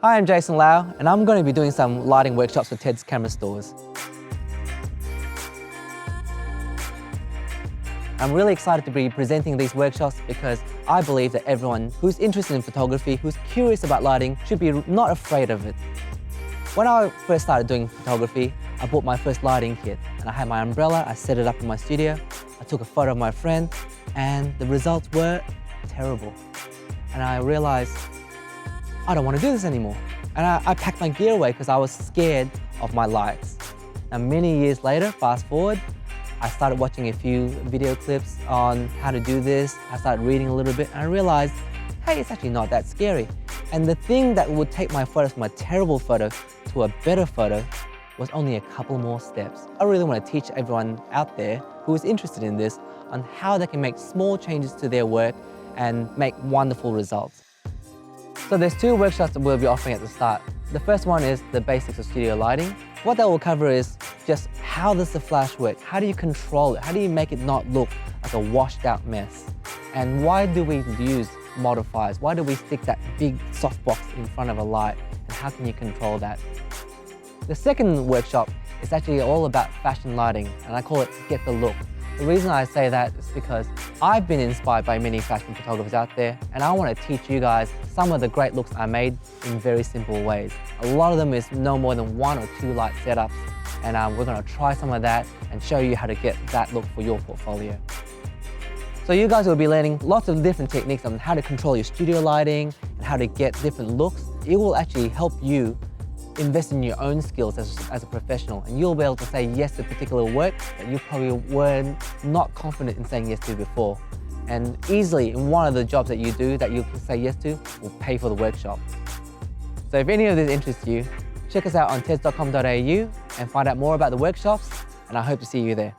Hi, I'm Jason Lau, and I'm going to be doing some lighting workshops for Ted's Camera Stores. I'm really excited to be presenting these workshops because I believe that everyone who's interested in photography, who's curious about lighting, should be not afraid of it. When I first started doing photography, I bought my first lighting kit, and I had my umbrella, I set it up in my studio, I took a photo of my friend, and the results were terrible. And I realized, I don't want to do this anymore. And I packed my gear away because I was scared of my lights. Now, many years later, fast forward, I started watching a few video clips on how to do this. I started reading a little bit, and I realized, hey, it's actually not that scary. And the thing that would take my photo from a terrible photo to a better photo was only a couple more steps. I really want to teach everyone out there who is interested in this on how they can make small changes to their work and make wonderful results. So there's two workshops that we'll be offering at the start. The first one is the basics of studio lighting. What that will cover is just how does the flash work? How do you control it? How do you make it not look like a washed out mess? And why do we use modifiers? Why do we stick that big softbox in front of a light? And how can you control that? The second workshop is actually all about fashion lighting, and I call it Get the Look. The reason I say that is because I've been inspired by many fashion photographers out there, and I want to teach you guys some of the great looks I made in very simple ways. A lot of them is no more than 1 or 2 light setups, and we're going to try some of that and show you how to get that look for your portfolio. So you guys will be learning lots of different techniques on how to control your studio lighting and how to get different looks. It will actually help you invest in your own skills as a professional, and you'll be able to say yes to particular work that you probably were not confident in saying yes to before. And easily, in one of the jobs that you do that you say yes to will pay for the workshop. So if any of this interests you, check us out on teds.com.au and find out more about the workshops, and I hope to see you there.